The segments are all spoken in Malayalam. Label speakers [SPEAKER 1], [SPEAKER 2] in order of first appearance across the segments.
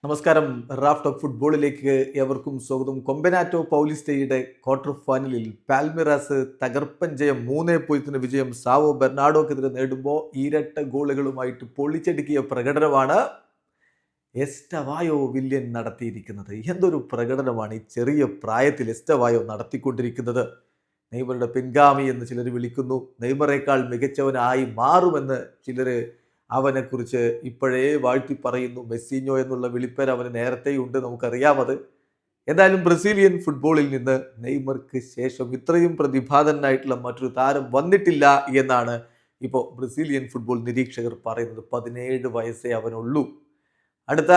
[SPEAKER 1] നമസ്കാരം. റാഫ് ടോക്ക് ഫുട്ബോളിലേക്ക് ഏവർക്കും സ്വാഗതം. കൊമ്പനാറ്റോ പൗലിസ്റ്റയുടെ ക്വാർട്ടർ ഫൈനലിൽ പാൽമിറാസ് തകർപ്പൻ ജയം 3-0 വിജയം സാവോ ബെർണാഡോക്കെതിരെ നേടുമ്പോൾ ഇരട്ട ഗോളുകളുമായിട്ട് പൊളിച്ചടുക്കിയ പ്രകടനമാണ് എസ്റ്റവായോ വില്യൻ നടത്തിയിരിക്കുന്നത്. എന്തൊരു പ്രകടനമാണ് ഈ ചെറിയ പ്രായത്തിൽ എസ്റ്റവായോ നടത്തിക്കൊണ്ടിരിക്കുന്നത്. നെയ്മറുടെ പിൻഗാമി എന്ന് ചിലർ വിളിക്കുന്നു. നെയ്മറേക്കാൾ മികച്ചവനായി മാറുമെന്ന് ചിലർ അവനെക്കുറിച്ച് ഇപ്പോഴേ വാഴ്ത്തി പറയുന്നു. മെസ്സിഞ്ഞോ എന്നുള്ള വിളിപ്പേര് അവന് നേരത്തെയുണ്ട്, നമുക്കറിയാമത്. എന്തായാലും ബ്രസീലിയൻ ഫുട്ബോളിൽ നിന്ന് നെയ്മർക്ക് ശേഷം ഇത്രയും പ്രതിഭാതനായിട്ടുള്ള മറ്റൊരു താരം വന്നിട്ടില്ല എന്നാണ് ഇപ്പോൾ ബ്രസീലിയൻ ഫുട്ബോൾ നിരീക്ഷകർ പറയുന്നത്. 17 വയസ്സേ അവനുള്ളൂ. അടുത്ത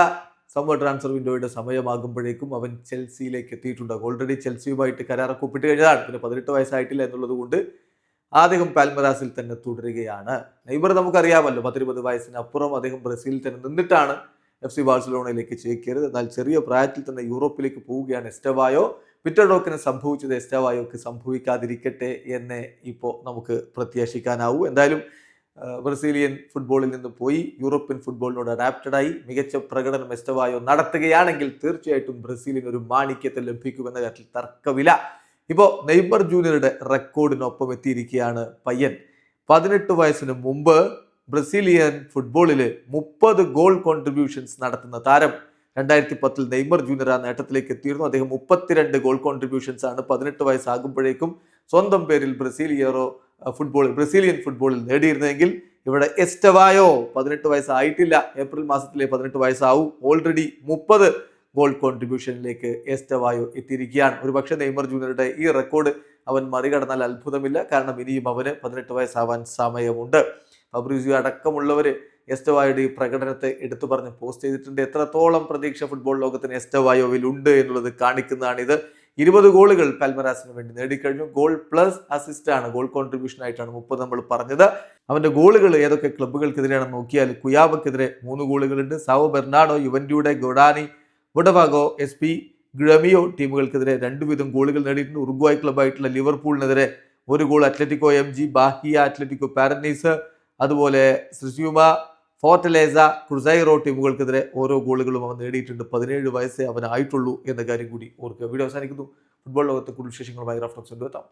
[SPEAKER 1] സമ്മർ ട്രാൻസ്ഫർ വിൻഡോയുടെ സമയമാകുമ്പോഴേക്കും അവൻ ചെൽസിയിലേക്ക് എത്തിയിട്ടുണ്ട്. ഓൾറെഡി ചെൽസിയുമായിട്ട് കരാറൊക്കെ ഒപ്പിട്ട് കഴിഞ്ഞതാണ്. പിന്നെ 18 വയസ്സായിട്ടില്ല എന്നുള്ളത് കൊണ്ട് അദ്ദേഹം പാൽമറാസിൽ തന്നെ തുടരുകയാണ്. നെയ്മർ നമുക്കറിയാമല്ലോ, 19 വയസ്സിനപ്പുറം അദ്ദേഹം ബ്രസീലിൽ തന്നെ നിന്നിട്ടാണ് FC ബാഴ്സലോണയിലേക്ക് ചേക്കേറിയത്. എന്നാൽ ചെറിയ പ്രായത്തിൽ തന്നെ യൂറോപ്പിലേക്ക് പോവുകയാണ് എസ്റ്റവായോ. വിറ്റഡോക്കിന് സംഭവിച്ചത് എസ്റ്റവായോക്ക് സംഭവിക്കാതിരിക്കട്ടെ എന്ന് ഇപ്പോൾ നമുക്ക് പ്രത്യാശിക്കാനാവൂ. എന്തായാലും ബ്രസീലിയൻ ഫുട്ബോളിൽ നിന്ന് പോയി യൂറോപ്യൻ ഫുട്ബോളിനോട് അഡാപ്റ്റഡായി മികച്ച പ്രകടനം എസ്റ്റവായോ നടത്തുകയാണെങ്കിൽ തീർച്ചയായിട്ടും ബ്രസീലിന് ഒരു മാണിക്യത്തെ ലഭിക്കുമെന്ന കാര്യത്തിൽ തർക്കമില്ല. ഇപ്പോൾ നെയ്മർ ജൂനിയറുടെ റെക്കോർഡിനൊപ്പം എത്തിയിരിക്കുകയാണ് പയ്യൻ. 18 വയസ്സിന് മുമ്പ് ബ്രസീലിയൻ ഫുട്ബോളിൽ 30 ഗോൾ കോൺട്രിബ്യൂഷൻസ് നടത്തുന്ന താരം 2010 നെയ്മർ ജൂനിയർ ആ നേട്ടത്തിലേക്ക് എത്തിയിരുന്നു. അദ്ദേഹം 32 ഗോൾ കോൺട്രിബ്യൂഷൻസ് ആണ് 18 വയസ്സാകുമ്പോഴേക്കും സ്വന്തം പേരിൽ ബ്രസീലിയൻ ഫുട്ബോളിൽ നേടിയിരുന്നെങ്കിൽ ഇവിടെ എസ്റ്റവായോ 18 വയസ്സായിട്ടില്ല, ഏപ്രിൽ മാസത്തിലെ 18 വയസ്സാവും. ഓൾറെഡി 30 ഗോൾ കോൺട്രിബ്യൂഷനിലേക്ക് എസ്റ്റവായോ എത്തിയിരിക്കുകയാണ്. ഒരുപക്ഷെ നെയ്മർ ജൂനിയറുടെ ഈ റെക്കോർഡ് അവൻ മറികടന്നാൽ അത്ഭുതമില്ല. കാരണം ഇനിയും അവന് 18 വയസ്സാവാൻ സമയമുണ്ട്. ഫബ്രീസിയോ അടക്കമുള്ളവർ എസ്റ്റവായോയുടെ ഈ പ്രകടനത്തെ എടുത്തു പറഞ്ഞ് പോസ്റ്റ് ചെയ്തിട്ടുണ്ട്. എത്രത്തോളം പ്രതീക്ഷ ഫുട്ബോൾ ലോകത്തിന് എസ്റ്റവായോവിൽ ഉണ്ട് എന്നുള്ളത് കാണിക്കുന്നതാണിത്. 20 ഗോളുകൾ പാൽമറാസിന് വേണ്ടി നേടിക്കഴിഞ്ഞു. ഗോൾ പ്ലസ് അസിസ്റ്റ് ആണ്, ഗോൾ കോൺട്രിബ്യൂഷൻ ആയിട്ടാണ് 30 നമ്മൾ പറഞ്ഞത്. അവന്റെ ഗോളുകൾ ഏതൊക്കെ ക്ലബ്ബുകൾക്കെതിരെയാണെന്ന് നോക്കിയാൽ കുയാബക്കെതിരെ 3 ഗോളുകളുണ്ട്. സാവോ ബെർണാഡോ, യുവന്റയുടെ ഗൊഡാനി, ബൊഡവാഗോ, SP ഗ്രമിയോ ടീമുകൾക്കെതിരെ 2 വീതം ഗോളുകൾ നേടിയിട്ടുണ്ട്. ഉറുഗ്വായ് ക്ലബ്ബായിട്ടുള്ള ലിവർപൂളിനെതിരെ 1 ഗോൾ, Atletico MG, Bahia, Atletico Paranaense, അതുപോലെ സ്രിസ്യൂമ, ഫോർട്ടലേസ, ക്രുസൈറോ ടീമുകൾക്കെതിരെ ഓരോ ഗോളുകളും അവൻ നേടിയിട്ടുണ്ട്. 17 വയസ്സേ അവനായിട്ടുള്ളൂ എന്ന കാര്യം കൂടി ഓർക്കുക. വീഡിയോ അവസാനിക്കുന്നു. ഫുട്ബോൾ ലോകത്തെ കൂടുതൽ വിശേഷങ്ങളുമായി റാഫ് ടോക്സ് എത്താം.